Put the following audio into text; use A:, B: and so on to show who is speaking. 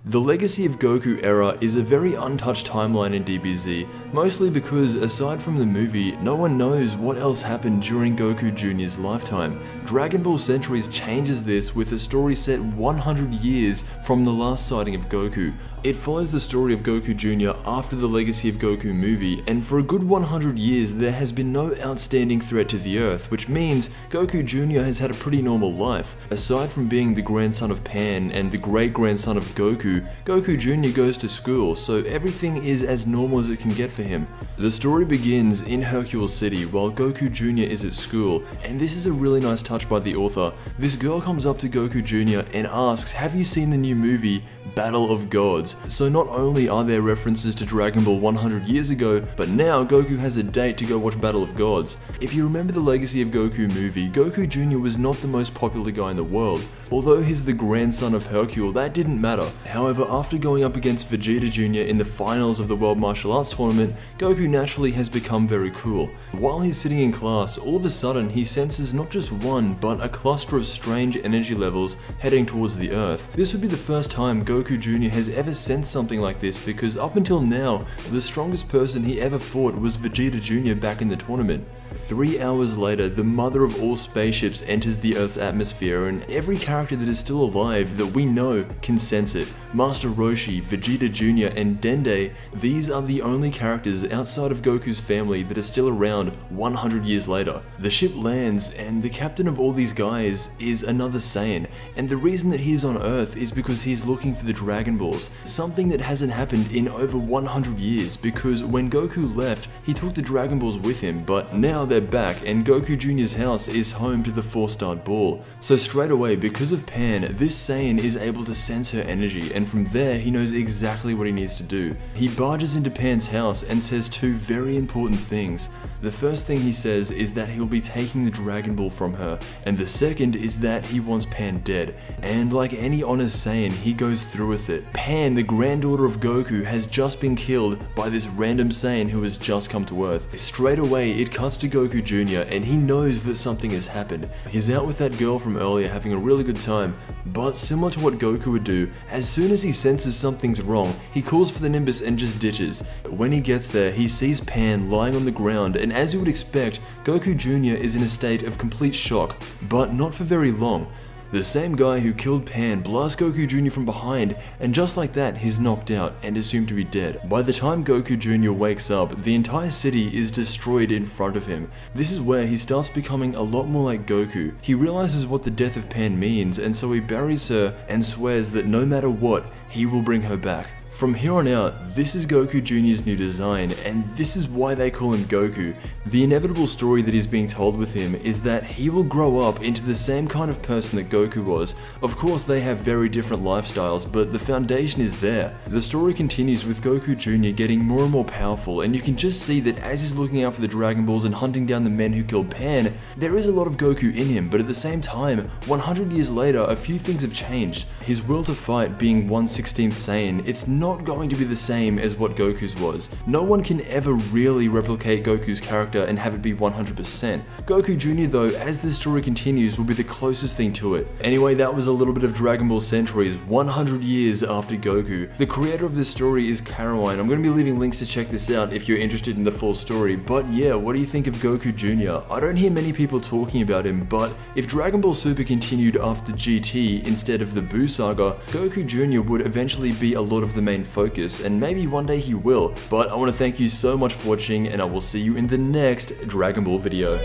A: The Legacy of Goku era is a very untouched timeline in DBZ, mostly because aside from the movie, no one knows what else happened during Goku Jr.'s lifetime. Dragon Ball Centuries changes this with a story set 100 years from the last sighting of Goku. It follows the story of Goku Jr. after the Legacy of Goku movie, and for a good 100 years there has been no outstanding threat to the Earth, which means Goku Jr. has had a pretty normal life. Aside from being the grandson of Pan and the great-grandson of Goku, Goku Jr. goes to school, so everything is as normal as it can get for him. The story begins in Hercule City while Goku Jr. is at school, and this is a really nice touch by the author. This girl comes up to Goku Jr. and asks, "Have you seen the new movie, Battle of Gods?" So not only are there references to Dragon Ball 100 years ago, but now Goku has a date to go watch Battle of Gods. If you remember the Legacy of Goku movie, Goku Jr. was not the most popular guy in the world. Although he's the grandson of Hercule, that didn't matter. However, after going up against Vegeta Jr. in the finals of the World Martial Arts Tournament, Goku naturally has become very cool. While he's sitting in class, all of a sudden he senses not just one, but a cluster of strange energy levels heading towards the Earth. This would be the first time Goku Jr. has ever sensed something like this, because up until now, the strongest person he ever fought was Vegeta Jr. back in the tournament. 3 hours later, the mother of all spaceships enters the Earth's atmosphere, and every character that is still alive that we know can sense it. Master Roshi, Vegeta Jr. and Dende, these are the only characters outside of Goku's family that are still around 100 years later. The ship lands, and the captain of all these guys is another Saiyan, and the reason that he's on Earth is because he's looking for the Dragon Balls, something that hasn't happened in over 100 years, because when Goku left, he took the Dragon Balls with him, but now they're back, and Goku Jr.'s house is home to the 4-starred ball. So straight away, because of Pan, this Saiyan is able to sense her energy, and from there he knows exactly what he needs to do. He barges into Pan's house and says two very important things. The first thing he says is that he'll be taking the Dragon Ball from her, and the second is that he wants Pan dead. And like any honest Saiyan, he goes through with it. Pan, the granddaughter of Goku, has just been killed by this random Saiyan who has just come to Earth. Straight away, it cuts to Goku Jr. and he knows that something has happened. He's out with that girl from earlier having a really good time, but similar to what Goku would do, as soon as he senses something's wrong, he calls for the Nimbus and just ditches. When he gets there, he sees Pan lying on the ground, and as you would expect, Goku Jr. is in a state of complete shock, but not for very long. The same guy who killed Pan blasts Goku Jr. from behind, and just like that, he's knocked out and assumed to be dead. By the time Goku Jr. wakes up, the entire city is destroyed in front of him. This is where he starts becoming a lot more like Goku. He realizes what the death of Pan means, and so he buries her and swears that no matter what, he will bring her back. From here on out, this is Goku Jr.'s new design, and this is why they call him Goku. The inevitable story that is being told with him is that he will grow up into the same kind of person that Goku was. Of course, they have very different lifestyles, but the foundation is there. The story continues with Goku Jr. getting more and more powerful, and you can just see that as he's looking out for the Dragon Balls and hunting down the men who killed Pan, there is a lot of Goku in him, but at the same time, 100 years later, a few things have changed. His will to fight being 1/16th Saiyan, it's not going to be the same as what Goku's was. No one can ever really replicate Goku's character and have it be 100%. Goku Jr. though, as this story continues, will be the closest thing to it. Anyway, that was a little bit of Dragon Ball Centuries 100 years after Goku. The creator of this story is Caroline. I'm going to be leaving links to check this out if you're interested in the full story. But yeah, what do you think of Goku Jr.? I don't hear many people talking about him, but if Dragon Ball Super continued after GT instead of the Buu saga, Goku Jr. would eventually be a lot of the main focus, and maybe one day he will. But I want to thank you so much for watching, and I will see you in the next Dragon Ball video.